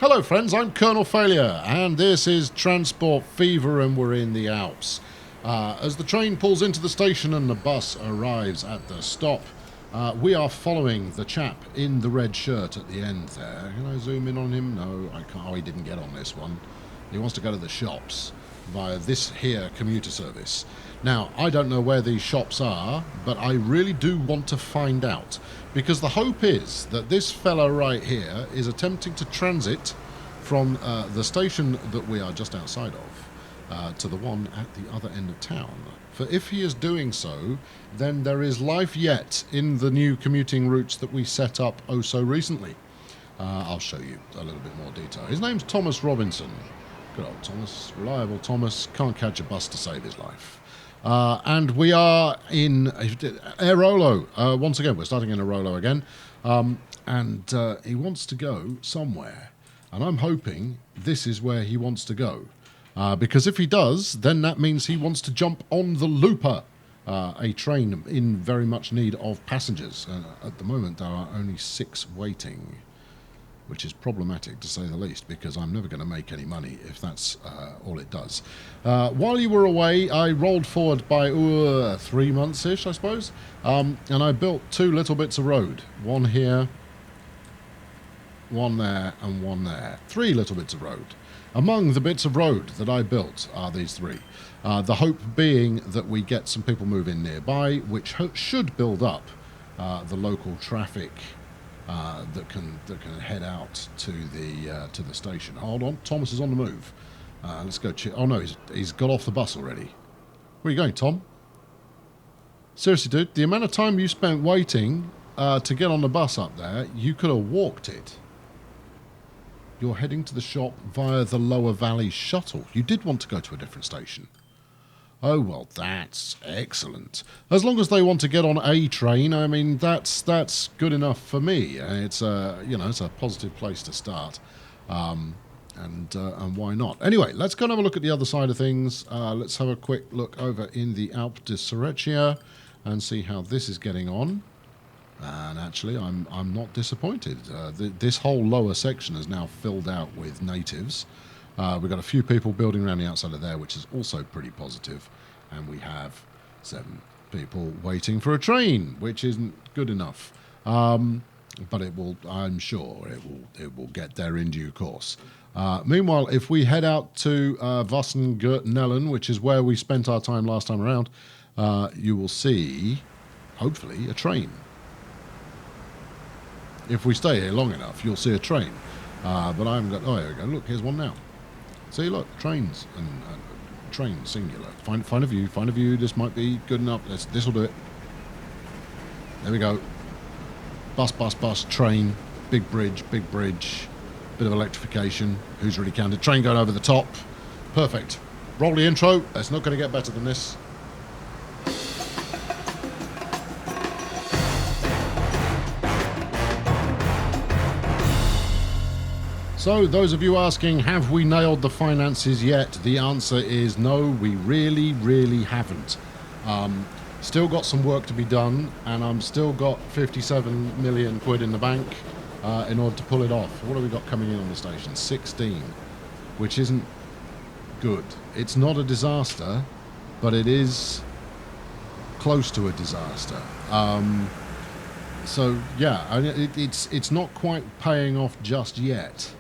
Hello friends, I'm Colonel Failure and this is Transport Fever and we're in the Alps. As the train pulls into the station and the bus arrives at the stop, we are following the chap in the red shirt at the end there. Can I zoom in on him? No, I can't. Oh, he didn't get on this one. He wants to go to the shops via this here commuter service. Now, I don't know where these shops are, but I really do want to find out. Because the hope is that this fella right here is attempting to transit from the station that we are just outside of to the one at the other end of town. For if he is doing so, then there is life yet in the new commuting routes that we set up oh so recently. I'll show you a little bit more detail. His name's Thomas Robinson. Good old Thomas, reliable Thomas, can't catch a bus to save his life. And we are in Airolo. Once again, we're starting in Airolo again. And he wants to go somewhere. And I'm hoping this is where he wants to go. Because if he does, then that means he wants to jump on the Looper, a train in very much need of passengers. At the moment, there are only 6 waiting, which is problematic to say the least, because I'm never going to make any money if that's all it does. While you were away, I rolled forward by 3 months-ish, I suppose, and I built 2 little bits of road. One here, one there, and one there. 3 little bits of road. Among the bits of road that I built are these 3. The hope being that we get some people move in nearby, which should build up the local traffic that can head out to the station. Hold on, Thomas is on the move. Let's go. Oh no, he's got off the bus already. Where are you going, Tom? Seriously, dude, the amount of time you spent waiting to get on the bus up there, you could have walked it. You're heading to the shop via the Lower Valley shuttle. You did want to go to a different station. Oh, well, that's excellent. As long as they want to get on a train, I mean, that's good enough for me. It's it's a positive place to start, and why not? Anyway, let's go and have a look at the other side of things. Let's have a quick look over in the Alp de Serechia and see how this is getting on. And actually, I'm not disappointed. This whole lower section is now filled out with natives. We've got a few people building around the outside of there, which is also pretty positive. And we have 7 people waiting for a train, which isn't good enough. But it will, I'm sure, it will get there in due course. Meanwhile, if we head out to Vossen-Gürtenellen, which is where we spent our time last time around, you will see, hopefully, a train. If we stay here long enough, you'll see a train. But I haven't got... Oh, here we go. Look, here's one now. See, look, trains and train singular. Find a view. This might be good enough. This will do it. There we go. Bus, train, big bridge, bit of electrification. Who's really counted? Train going over the top. Perfect. Roll the intro. It's not going to get better than this. So, those of you asking, have we nailed the finances yet? The answer is no, we really haven't. Still got some work to be done, and I'm still got 57 million quid in the bank in order to pull it off. What have we got coming in on the station? 16, which isn't good. It's not a disaster, but it is close to a disaster. So, yeah, it's not quite paying off just yet.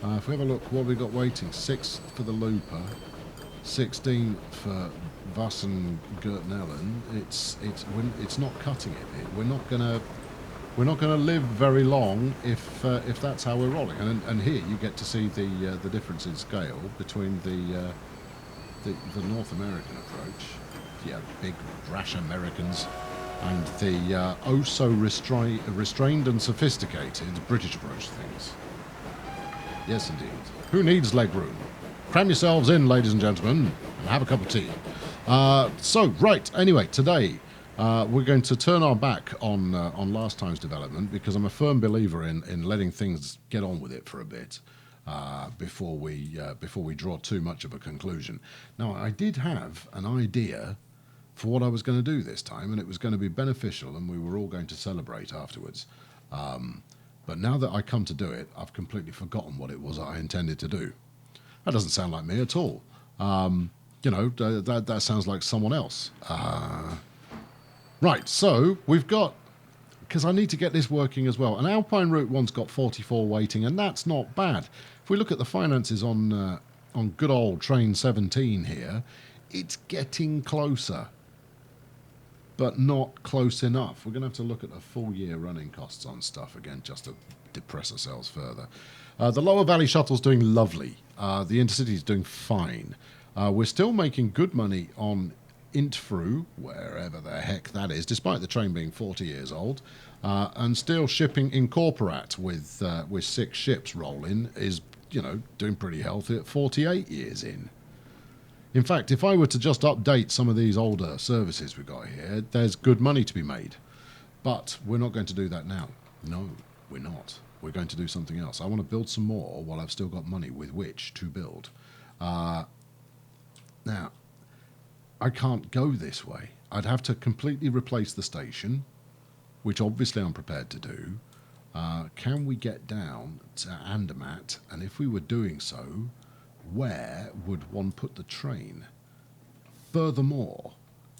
If we have a look, what have we got waiting? 6 for the Looper, 16 for Vossen-Gürtenellen. It's not cutting it. We're not gonna live very long if that's how we're rolling. And here you get to see the difference in scale between the North American approach, yeah, big brash Americans, and the oh so restrained and sophisticated British approach to things. Yes, indeed. Who needs legroom? Cram yourselves in, ladies and gentlemen, and have a cup of tea. Right, anyway, today we're going to turn our back on last time's development, because I'm a firm believer in letting things get on with it for a bit before we draw too much of a conclusion. Now, I did have an idea for what I was going to do this time, and it was going to be beneficial, and we were all going to celebrate afterwards. But now that I come to do it, I've completely forgotten what it was I intended to do. That doesn't sound like me at all. You know, that sounds like someone else. Right, so we've got, because I need to get this working as well. An Alpine Route one's got 44 waiting, and that's not bad. If we look at the finances on good old Train 17 here, it's getting closer, but not close enough. We're going to have to look at the full year running costs on stuff again, just to depress ourselves further. The Lower Valley Shuttle's doing lovely. The Intercity's doing fine. We're still making good money on Intfru, wherever the heck that is, despite the train being 40 years old, and still shipping Incorporat with 6 ships rolling is, you know, doing pretty healthy at 48 years in. In fact, if I were to just update some of these older services we've got here, there's good money to be made. But we're not going to do that now. No, we're not. We're going to do something else. I want to build some more while I've still got money with which to build. Now, I can't go this way. I'd have to completely replace the station, which obviously I'm prepared to do. Can we get down to Andermatt? And if we were doing so, where would one put the train? Furthermore,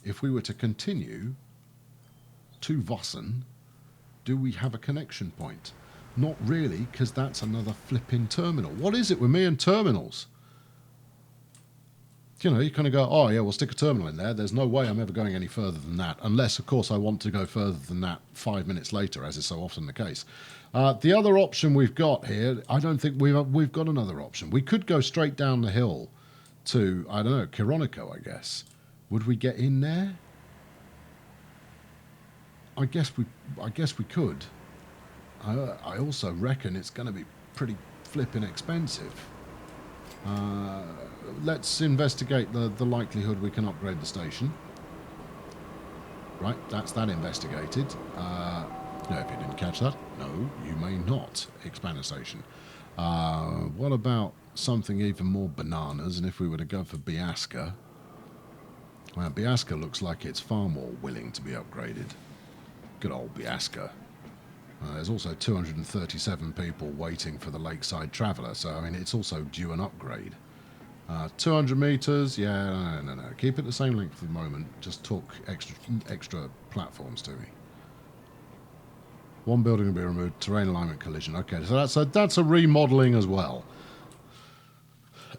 if we were to continue to Vossen, do we have a connection point? Not really, because that's another flipping terminal. What is it with me and terminals? You know, you kind of go, oh yeah, we'll stick a terminal in there. There's no way I'm ever going any further than that, unless, of course, I want to go further than that 5 minutes later, as is so often the case. The other option we've got here, I don't think we've got another option. We could go straight down the hill to, I don't know, Kironico, I guess. Would we get in there? I guess we could. I also reckon it's going to be pretty flipping expensive. Let's investigate the likelihood we can upgrade the station. Right, that's that investigated. No, if you didn't catch that, no, you may not expand the station. What about something even more bananas? And if we were to go for Biasca, well, Biasca looks like it's far more willing to be upgraded. Good old Biasca. There's also 237 people waiting for the Lakeside Traveller, so I mean it's also due an upgrade. 200 metres, yeah, no. Keep it the same length for the moment. Just talk extra platforms to me. One building will be removed. Terrain alignment collision. Okay, so that's a remodelling as well.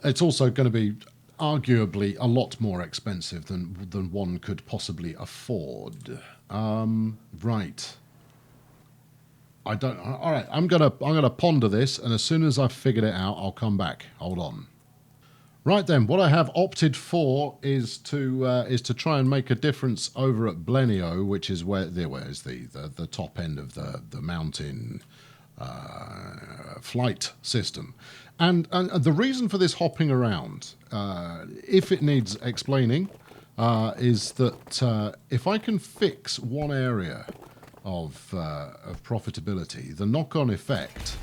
It's also going to be arguably a lot more expensive than one could possibly afford. Right. I don't. All right, I'm gonna ponder this, and as soon as I've figured it out, I'll come back. Hold on. Right then, what I have opted for is to try and make a difference over at Blenio, which is where is the top end of the mountain flight system, and the reason for this hopping around, if it needs explaining, is that if I can fix one area of profitability, the knock-on effect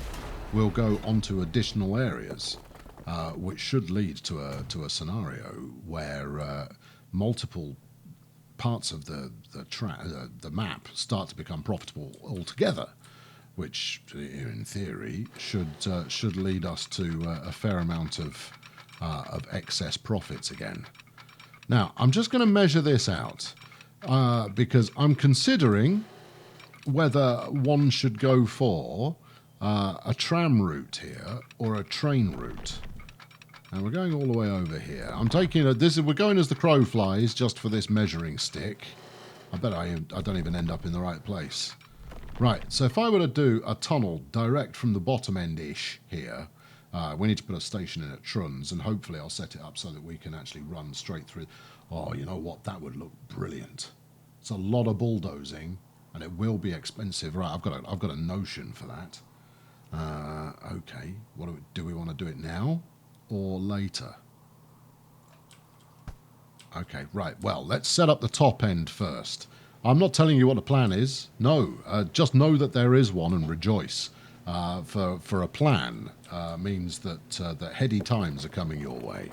will go onto additional areas. Which should lead to a scenario where multiple parts of the map start to become profitable altogether, which, in theory, should lead us to a fair amount of excess profits again. Now, I'm just going to measure this out because I'm considering whether one should go for a tram route here or a train route. And we're going all the way over here. I'm taking we're going as the crow flies just for this measuring stick. I bet I don't even end up in the right place. Right, so if I were to do a tunnel direct from the bottom end-ish here, we need to put a station in at Truns, and hopefully I'll set it up so that we can actually run straight through. Oh, you know what? That would look brilliant. It's a lot of bulldozing, and it will be expensive. Right, I've got a notion for that. Okay, do we want to do it now or later? Okay, right. Well, let's set up the top end first. I'm not telling you what the plan is. No, just know that there is one and rejoice. For a plan means that heady times are coming your way.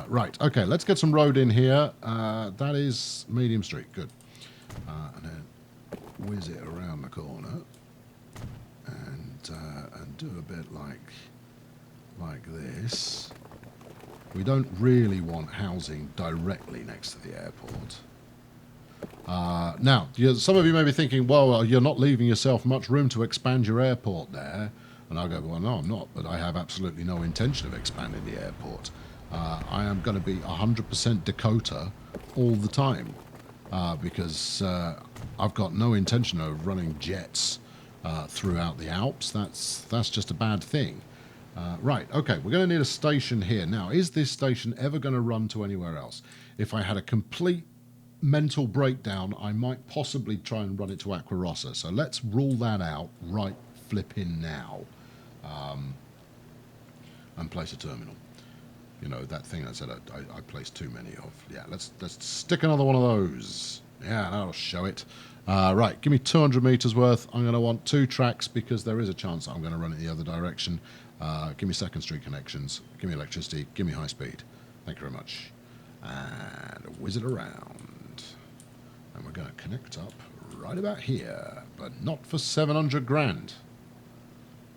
Right, okay, let's get some road in here. That is Medium Street, good. And then whiz it around the corner. And and do a bit like this. We don't really want housing directly next to the airport. Now, some of you may be thinking, well, you're not leaving yourself much room to expand your airport there. And I'll go, well, no, I'm not, but I have absolutely no intention of expanding the airport. I am going to be 100% Dakota all the time because I've got no intention of running jets throughout the Alps. That's just a bad thing. Right, okay, we're going to need a station here. Now, is this station ever going to run to anywhere else? If I had a complete mental breakdown, I might possibly try and run it to Aquarossa. So let's rule that out right flipping now. And place a terminal. You know, that thing I said I placed too many of. Yeah, let's stick another one of those. Yeah, that'll show it. Right, give me 200 meters worth. I'm going to want 2 tracks because there is a chance I'm going to run it the other direction. Give me second street connections. Give me electricity. Give me high speed. Thank you very much. And whiz it around. And we're going to connect up right about here, but not for 700 grand.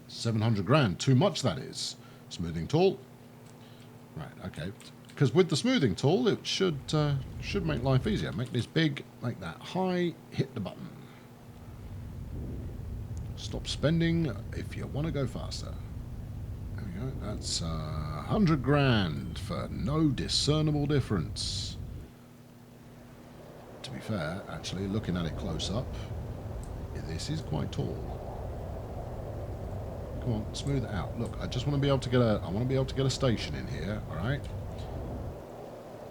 700 grand, too much that is. Smoothing tool. Right, okay. Because with the smoothing tool, it should make life easier. Make this big, make that high, hit the button. Stop spending if you want to go faster. There we go. That's 100 grand for no discernible difference. To be fair, actually, looking at it close up, this is quite tall. Come on, smooth it out. Look, I just want to be able to get a station in here, all right?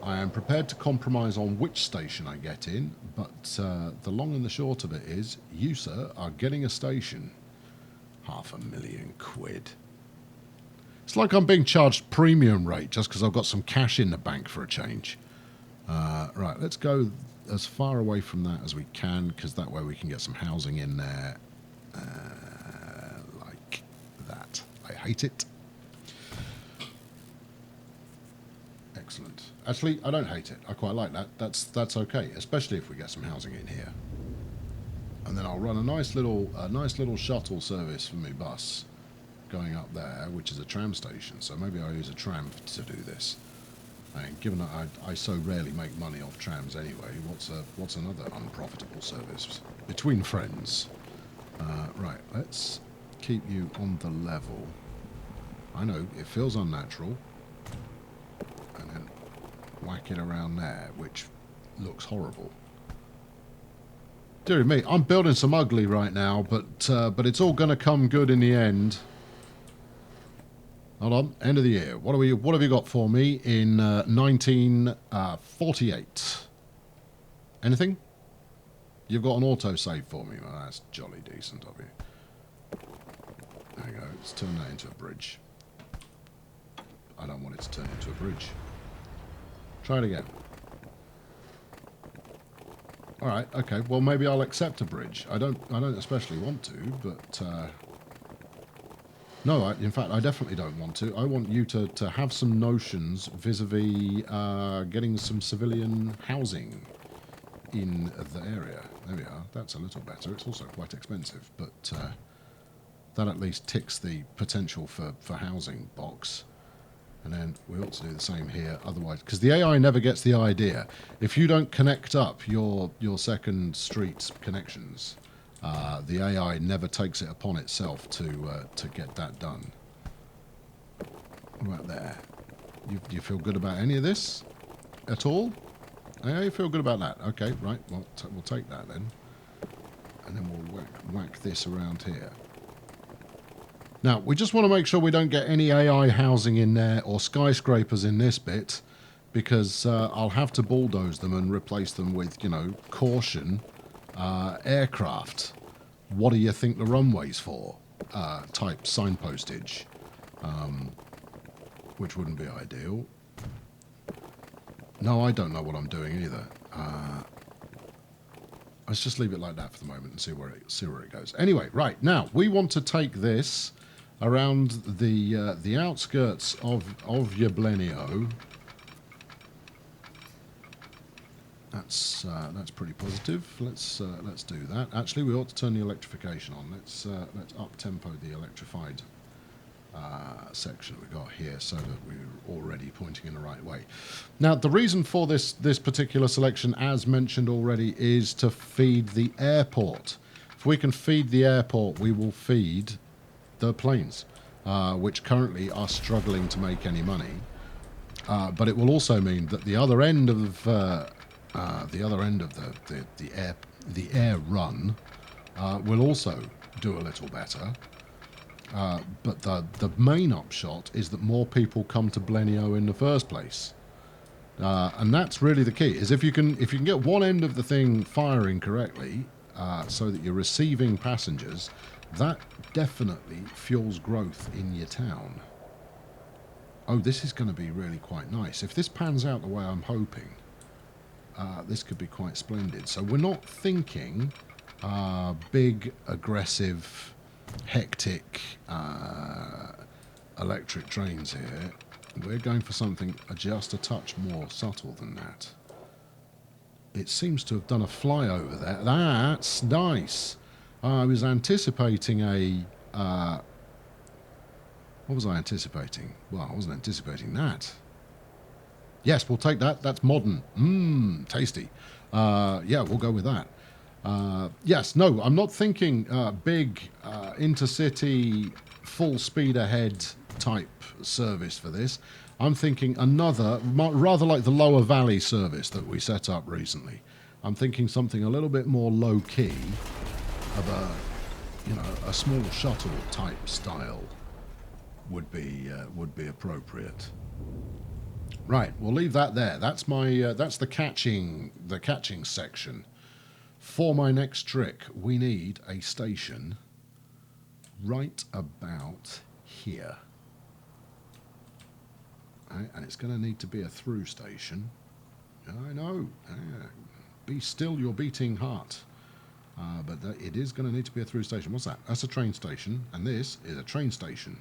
I am prepared to compromise on which station I get in, but the long and the short of it is, you, sir, are getting a station. £500,000. It's like I'm being charged premium rate just because I've got some cash in the bank for a change. Right, let's go as far away from that as we can, because that way we can get some housing in there. Like that. I hate it. Excellent. Actually, I don't hate it. I quite like that. That's okay, especially if we get some housing in here. And then I'll run a nice little shuttle service for my bus going up there, which is a tram station. So maybe I'll use a tram to do this. And given that I so rarely make money off trams anyway, what's another unprofitable service between friends? Right, let's keep you on the level. I know it feels unnatural, and then whack it around there, which looks horrible. Dear me, I'm building some ugly right now, but it's all going to come good in the end. Hold on, end of the year. What have you got for me in 1948? Anything? You've got an autosave for me. Well, that's jolly decent of you. There you go. Let's turn that into a bridge. I don't want it to turn into a bridge. Try it again. All right. Okay. Well, maybe I'll accept a bridge. I don't especially want to, but. No, in fact, I definitely don't want to. I want you to have some notions vis-a-vis getting some civilian housing in the area. There we are. That's a little better. It's also quite expensive, but that at least ticks the potential for housing box. And then we ought to do the same here. Otherwise, because the AI never gets the idea. If you don't connect up your second street connections, the AI never takes it upon itself to get that done. What about there? Do you feel good about any of this at all? Yeah, you feel good about that? Okay, right. Well, we'll take that then, and then we'll whack this around here. Now, we just want to make sure we don't get any AI housing in there or skyscrapers in this bit, because I'll have to bulldoze them and replace them with, caution aircraft. What do you think the runway's for? Type signpostage, which wouldn't be ideal. No, I don't know what I'm doing either. Let's just leave it like that for the moment and see where it goes. Anyway, right now we want to take this around the outskirts of Yablenio, That's pretty positive. Let's do that. Actually, we ought to turn the electrification on. Let's up tempo the electrified section we got here, so that we're already pointing in the right way. Now, the reason for this particular selection, as mentioned already, is to feed the airport. If we can feed the airport, we will feed the planes, which currently are struggling to make any money. But it will also mean that the other end of the air run will also do a little better. But the main upshot is that more people come to Blenheim in the first place, and that's really the key. Is if you can get one end of the thing firing correctly, so that you're receiving passengers, that definitely fuels growth in your town. Oh, this is going to be really quite nice. If this pans out the way I'm hoping, this could be quite splendid. So we're not thinking big, aggressive, hectic electric trains here. We're going for something just a touch more subtle than that. It seems to have done a flyover there. That's nice. I was anticipating a... what was I anticipating? Well, I wasn't anticipating that. Yes, we'll take that. That's modern. Tasty. Yeah, we'll go with that. Yes, no, I'm not thinking big intercity full speed ahead type service for this. I'm thinking another, rather like the Lower Valley service that we set up recently. I'm thinking something a little bit more low key, of a small shuttle type style would be appropriate. Right, we'll leave that there. That's my that's the catching section. For my next trick, we need a station right about here. Right, and it's going to need to be a through station. I know. Be still your beating heart. But it is going to need to be a through station. What's that? That's a train station, and this is a train station.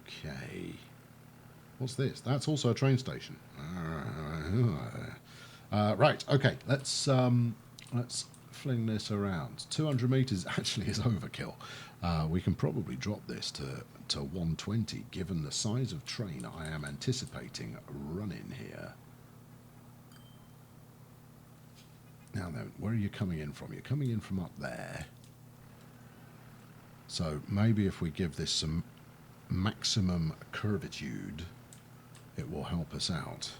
Okay. What's this? That's also a train station. Right. Okay. Let's fling this around. 200 meters actually is overkill. We can probably drop this to 120, given the size of train I am anticipating running here. Now then, where are you coming in from? You're coming in from up there. So maybe if we give this some maximum curvature, it will help us out.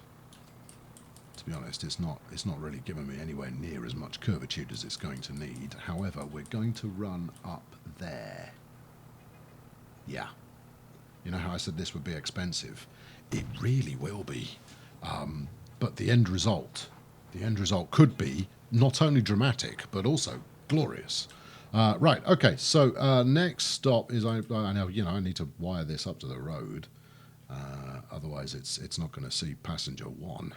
To be honest, it's not really giving me anywhere near as much curvature as it's going to need. However, we're going to run up there. Yeah. You know how I said this would be expensive? It really will be. But the end result could be not only dramatic, but also glorious. Right, okay, so next stop is, I know, I need to wire this up to the road. Otherwise it's not going to see passenger one.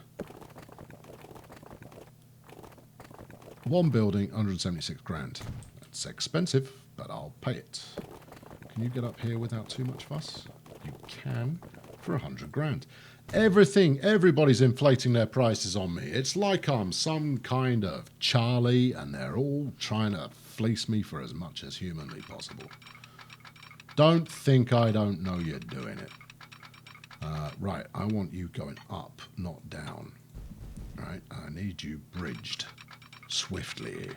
One building, 176 grand. That's expensive, but I'll pay it. Can you get up here without too much fuss? You can, for 100 grand. Everybody's inflating their prices on me. It's like I'm some kind of Charlie, and they're all trying to fleece me for as much as humanly possible. Don't think I don't know you're doing it. Right, I want you going up, not down. Right, I need you bridged swiftly.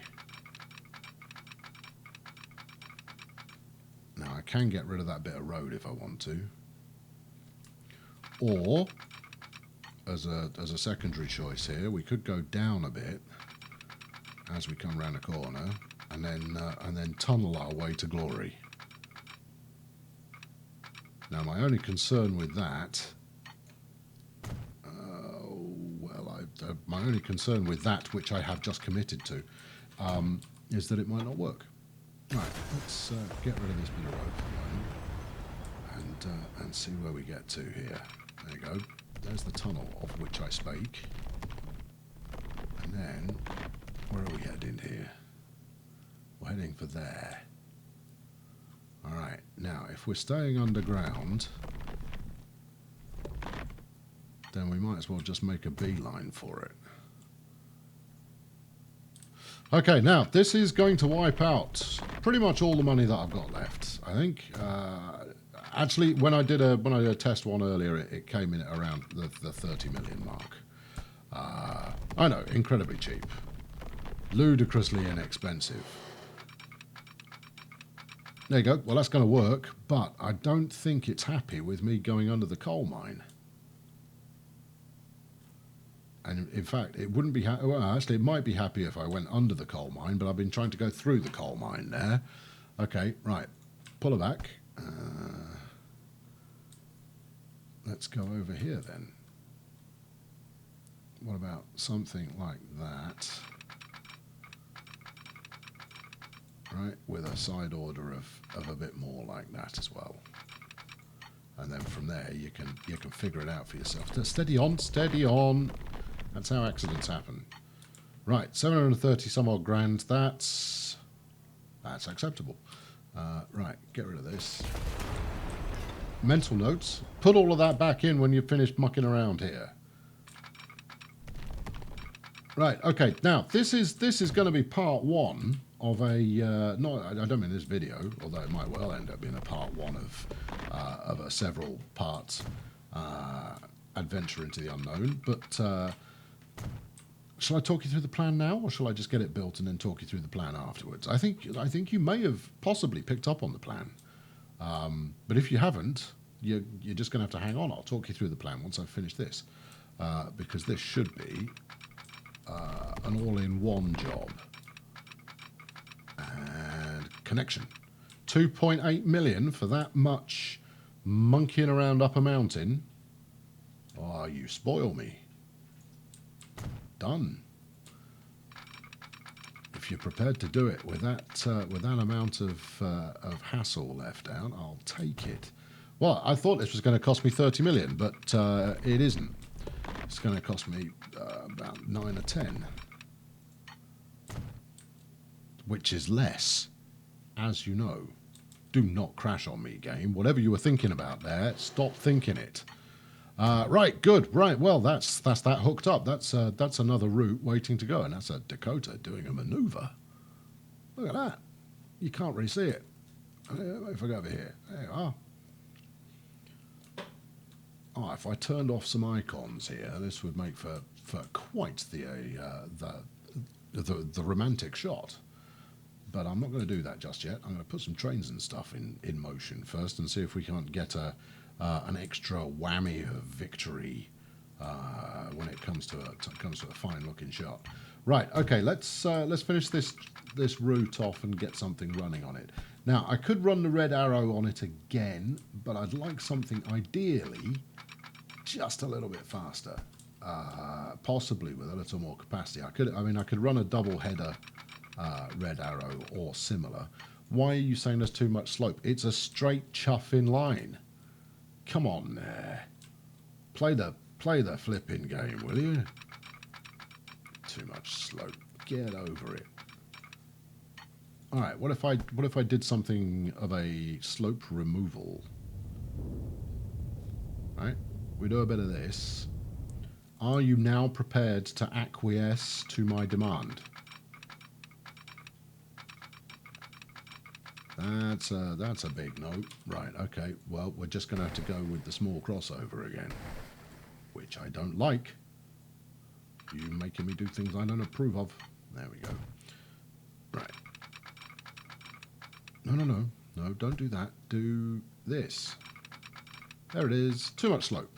Now I can get rid of that bit of road if I want to. Or, as a secondary choice here, we could go down a bit as we come round the corner, and then tunnel our way to glory. Now, my only concern with that, my only concern with that, which I have just committed to, is that it might not work. Right, let's get rid of this bit of road for a moment, and see where we get to here. There you go. There's the tunnel of which I spake. And then, where are we heading here? We're heading for there. Alright, now, if we're staying underground, then we might as well just make a beeline for it. Okay, now this is going to wipe out pretty much all the money that I've got left. I think. Actually, when I did a test one earlier, it came in at around the 30 million mark. I know, incredibly cheap, ludicrously inexpensive. There you go. Well, that's going to work, but I don't think it's happy with me going under the coal mine. And in fact, it wouldn't be well, actually, it might be happy if I went under the coal mine, but I've been trying to go through the coal mine there. Okay, right. Pull her back. Let's go over here then. What about something like that? Right, with a side order of a bit more like that as well. And then from there you can figure it out for yourself. Steady on, steady on. That's how accidents happen. Right, 730 some odd grand. That's acceptable. Right, get rid of this. Mental notes. Put all of that back in when you've finished mucking around here. Right, okay. Now this is going to be part one of a I don't mean this video, although it might well end up being a part one of a several part adventure into the unknown. But shall I talk you through the plan now, or shall I just get it built and then talk you through the plan afterwards? I think you may have possibly picked up on the plan, but if you haven't, you're just going to have to hang on. I'll talk you through the plan once I've finished this, because this should be an all-in-one job. And connection. 2.8 million for that much monkeying around up a mountain. Oh, you spoil me. Done. If you're prepared to do it with that amount of hassle left out, I'll take it. Well, I thought this was going to cost me 30 million, but it isn't. It's going to cost me about 9 or 10. Which is less, as you know. Do not crash on me, game. Whatever you were thinking about there, stop thinking it. Right, good. Right, well, that's that hooked up. That's another route waiting to go, and that's a Dakota doing a manoeuvre. Look at that. You can't really see it. If I go over here, there you are. Oh, if I turned off some icons here, this would make for quite the romantic shot. But I'm not going to do that just yet. I'm going to put some trains and stuff in motion first and see if we can't get an extra whammy of victory when it comes to a fine looking shot. Right. Okay. Let's finish this route off and get something running on it. Now I could run the red arrow on it again, but I'd like something ideally just a little bit faster, possibly with a little more capacity. I could run a double header. Red arrow or similar. Why are you saying there's too much slope? It's a straight chuffing line. Come on there. Play the flipping game, will you? Too much slope. Get over it. All right. What if I did something of a slope removal? Right. We do a bit of this. Are you now prepared to acquiesce to my demand? That's a big no. Right, okay. Well, we're just going to have to go with the small crossover again, which I don't like. You making me do things I don't approve of. There we go. Right. No, don't do that. Do this. There it is. Too much slope.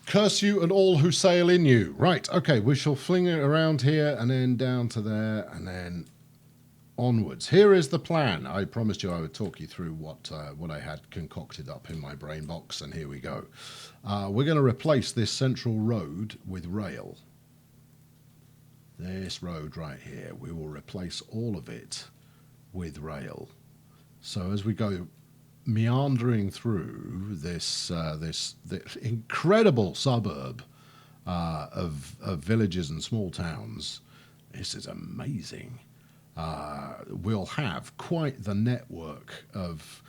Curse you and all who sail in you. Right, okay. We shall fling it around here and then down to there and then onwards. Here is the plan. I promised you I would talk you through what I had concocted up in my brain box, and here we go. We're going to replace this central road with rail. This road right here, we will replace all of it with rail. So as we go meandering through this incredible suburb of villages and small towns, this is amazing. We'll have quite the network of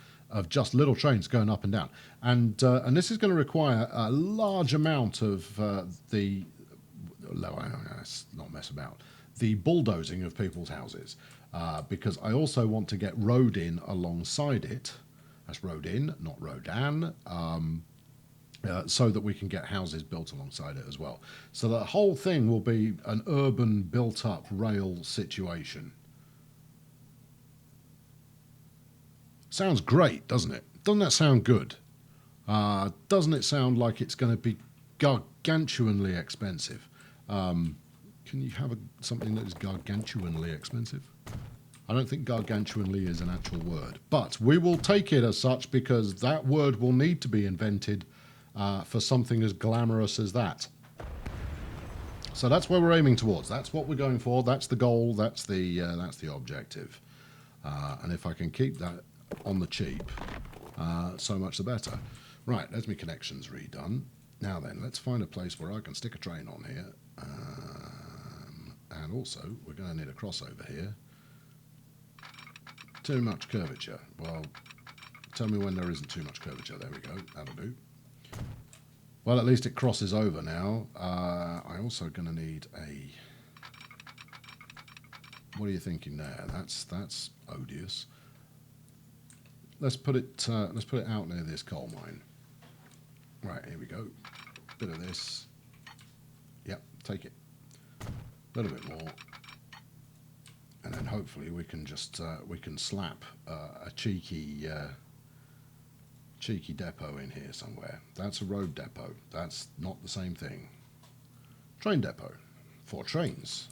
just little trains going up and down, and this is going to require a large amount of let's not mess about. the bulldozing of people's houses, because I also want to get road in alongside it. That's road in, not rodan, so that we can get houses built alongside it as well. So the whole thing will be an urban built-up rail situation. Sounds great, doesn't it? Doesn't that sound good? Doesn't it sound like it's going to be gargantuanly expensive? Can you have something that is gargantuanly expensive? I don't think gargantuanly is an actual word, but we will take it as such because that word will need to be invented for something as glamorous as that. So that's where we're aiming towards. That's what we're going for. That's the goal. That's the objective. And if I can keep that on the cheap, so much the better. Right, there's my connections redone. Now then, let's find a place where I can stick a train on here. And also, we're going to need a crossover here. Too much curvature. Well, tell me when there isn't too much curvature. There we go. That'll do. Well, at least it crosses over now. I'm also going to need a... What are you thinking there? That's odious. Let's put it out near this coal mine. Right, here we go. Bit of this. Yep, take it. A little bit more. And then hopefully we can just we can slap a cheeky depot in here somewhere. That's a road depot. That's not the same thing. Train depot for trains.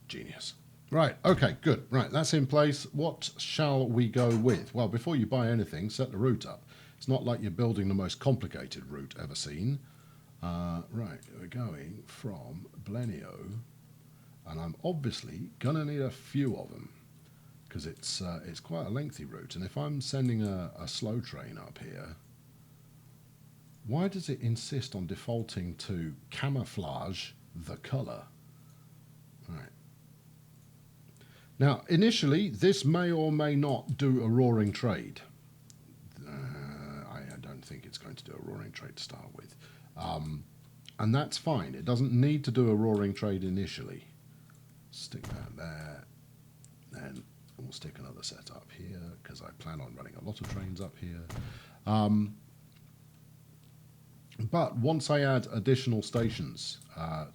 Genius. Right, okay, good. Right, that's in place. What shall we go with? Well, before you buy anything, set the route up. It's not like you're building the most complicated route ever seen. Right, we're going from Blenio, and I'm obviously going to need a few of them because it's quite a lengthy route. And if I'm sending a slow train up here, why does it insist on defaulting to camouflage the colour? Right. Now, initially, this may or may not do a roaring trade. I don't think it's going to do a roaring trade to start with. And that's fine. It doesn't need to do a roaring trade initially. Stick that there. Then we'll stick another set up here because I plan on running a lot of trains up here. But once I add additional stations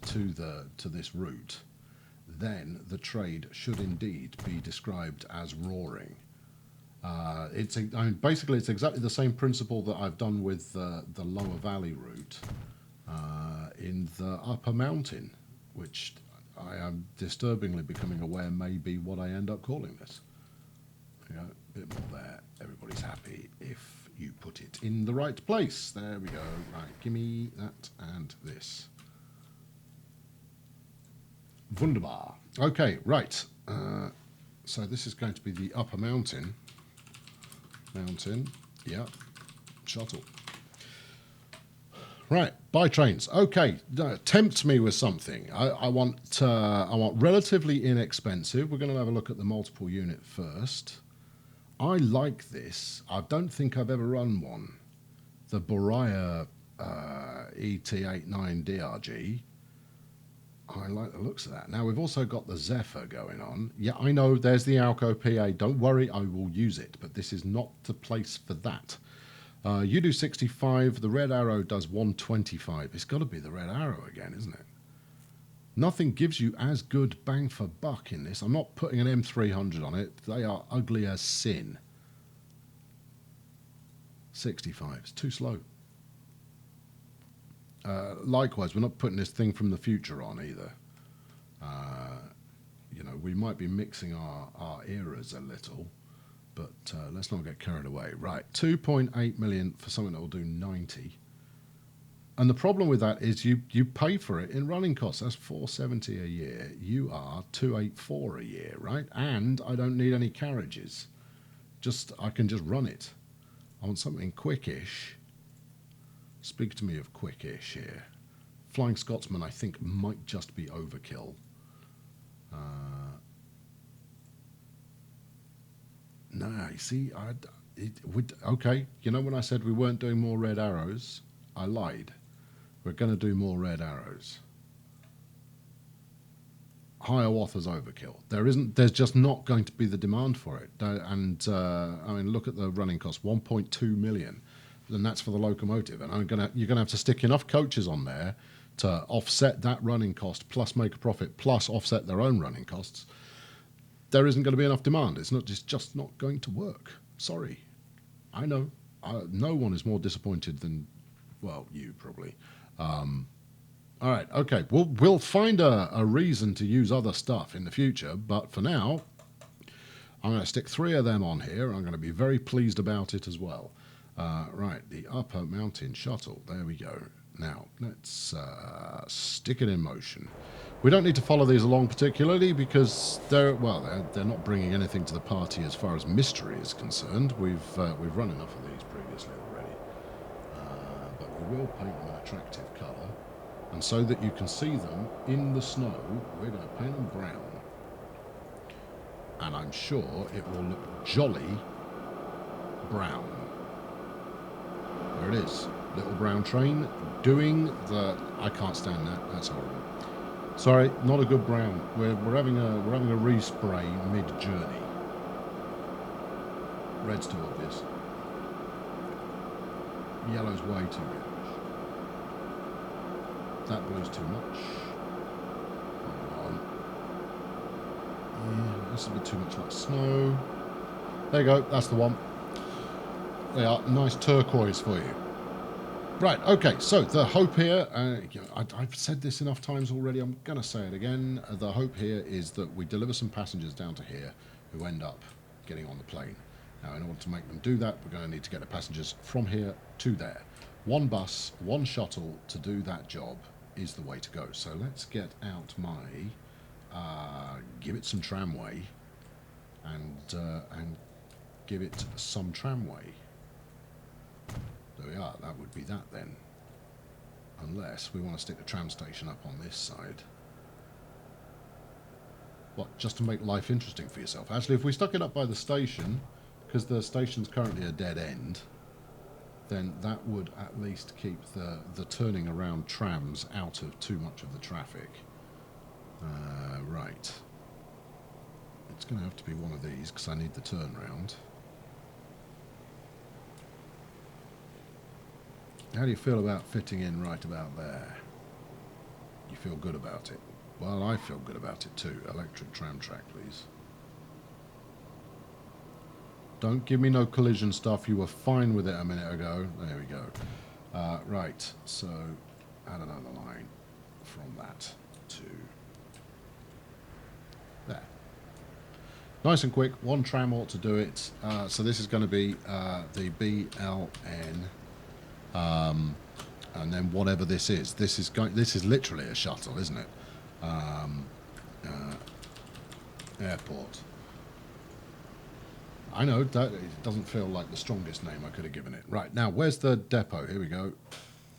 to this route, then the trade should indeed be described as roaring. Basically, it's exactly the same principle that I've done with the lower valley route in the upper mountain, which I am disturbingly becoming aware may be what I end up calling this. A bit more there. Everybody's happy if you put it in the right place. There we go. Right, give me that and this. Wunderbar. Okay, right. So this is going to be the upper mountain. Yeah. Shuttle. Right, buy trains. Okay, tempt me with something. I want relatively inexpensive. We're going to have a look at the multiple unit first. I like this. I don't think I've ever run one. The Borea ET89 DRG. I like the looks of that. Now, we've also got the Zephyr going on. Yeah, I know, there's the Alco PA. Don't worry, I will use it, but this is not the place for that. You do 65. The Red Arrow does 125. It's got to be the Red Arrow again, isn't it? Nothing gives you as good bang for buck in this. I'm not putting an M300 on it. They are ugly as sin. 65. It's too slow. Likewise, we're not putting this thing from the future on either. We might be mixing our eras a little, but let's not get carried away. Right, 2.8 million for something that will do 90. And the problem with that is you pay for it in running costs. That's 470 a year. You are 284 a year, right? And I don't need any carriages. I can just run it. I want something quickish. Speak to me of quickish here. Flying Scotsman, I think, might just be overkill. No, you see, okay. When I said we weren't doing more Red Arrows, I lied. We're going to do more Red Arrows. Hiawatha's overkill. There's just not going to be the demand for it. And I mean, look at the running cost, 1.2 million, and that's for the locomotive. And you're gonna have to stick enough coaches on there to offset that running cost, plus make a profit, plus offset their own running costs. There isn't going to be enough demand. It's just not going to work. Sorry, I know. No one is more disappointed than, well, you probably. All right, okay. We'll find a reason to use other stuff in the future, but for now, I'm going to stick 3 of them on here. I'm going to be very pleased about it as well. Right, the Upper Mountain Shuttle. There we go. Now, let's stick it in motion. We don't need to follow these along particularly because they're not bringing anything to the party as far as mystery is concerned. We've run enough of these previously already, but we will paint them an attractive colour. And so that you can see them in the snow, we're going to paint them brown. And I'm sure it will look jolly brown. There it is. Little brown train doing the... I can't stand that. That's horrible. Sorry, not a good brown. We're having a respray mid-journey. Red's too obvious. Yellow's way too good. That blue's too much. Hold on. Yeah, this is a bit too much like snow. There you go, that's the one. They are nice turquoise for you. Right, okay, so the hope here, I've said this enough times already, I'm going to say it again. The hope here is that we deliver some passengers down to here who end up getting on the plane. Now, in order to make them do that, we're going to need to get the passengers from here to there. One bus, one shuttle to do that job is the way to go. So let's get out my, give it some tramway and give it some tramway. There we are, that would be that then. Unless we want to stick the tram station up on this side. What, just to make life interesting for yourself? Actually, if we stuck it up by the station, because the station's currently a dead end, then that would at least keep the turning around trams out of too much of the traffic. Right. It's going to have to be one of these, because I need the turnaround. How do you feel about fitting in right about there? You feel good about it? Well, I feel good about it too. Electric tram track, please. Don't give me no collision stuff. You were fine with it a minute ago. There we go. Right, so add another line from that to there. Nice and quick. One tram ought to do it. So this is going to be the BLN. And then whatever this is. This is literally a shuttle, isn't it? Airport. I know that it doesn't feel like the strongest name I could have given it. Right, now where's the depot? Here we go.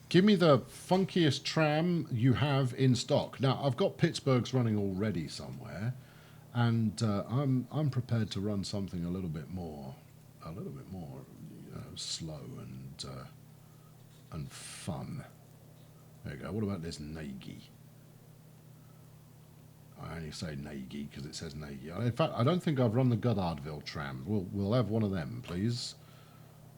Give me the funkiest tram you have in stock. Now I've got Pittsburgh's running already somewhere, and I'm prepared to run something a little bit more, slow and fun. There you go. What about this Nagy? I only say Nagy because it says Nagy. In fact, I don't think I've run the Goddardville tram. We'll have one of them, please.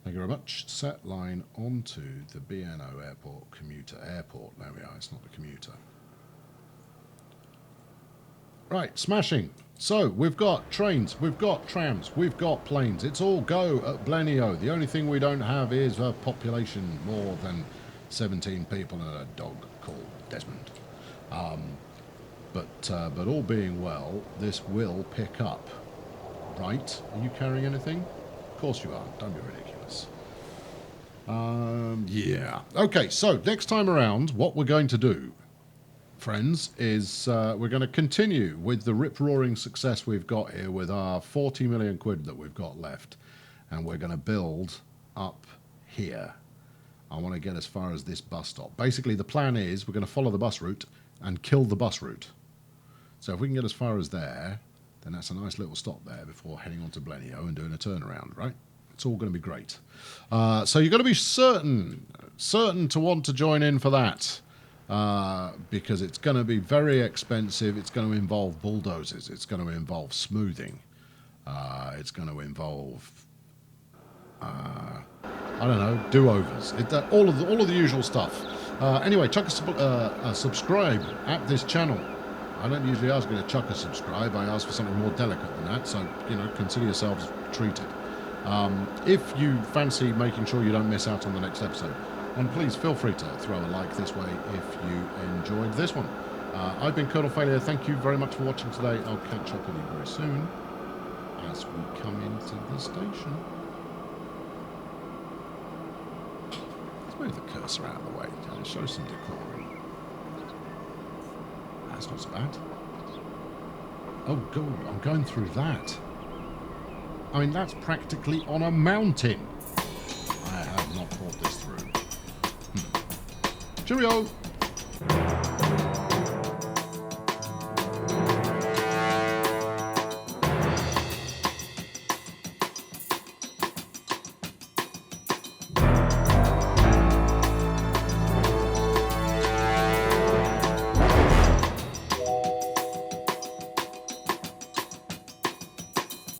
Thank you very much. Set line onto the BNO Airport commuter airport. There we are. It's not the commuter. Right, smashing. So we've got trains, we've got trams, we've got planes. It's all go at Blenheim. The only thing we don't have is a population more than 17 people and a dog called Desmond. But all being well, this will pick up. Right? Are you carrying anything? Of course you are. Don't be ridiculous. Yeah. Okay, so next time around, what we're going to do, friends, is we're going to continue with the rip-roaring success we've got here with our 40 million quid that we've got left. And we're going to build up here. I want to get as far as this bus stop. Basically, the plan is we're going to follow the bus route and kill the bus route. So if we can get as far as there, then that's a nice little stop there before heading on to Blenheim and doing a turnaround, right? It's all going to be great. So you've got to be certain to want to join in for that. because it's going to be very expensive. It's going to involve bulldozers. It's going to involve smoothing. It's going to involve, I don't know, do-overs. All of the usual stuff. Anyway, chuck a subscribe at this channel. I don't usually ask you to chuck a subscribe. I ask for something more delicate than that. So, consider yourselves treated. If you fancy making sure you don't miss out on the next episode, and please feel free to throw a like this way if you enjoyed this one. I've been Colonel Failure. Thank you very much for watching today. I'll catch up with you very soon as we come into the station. Let's move the cursor out of the way. Show some decorum. That's not so bad. Oh, God, I'm going through that. I mean, that's practically on a mountain. I have not thought this through. Cheerio!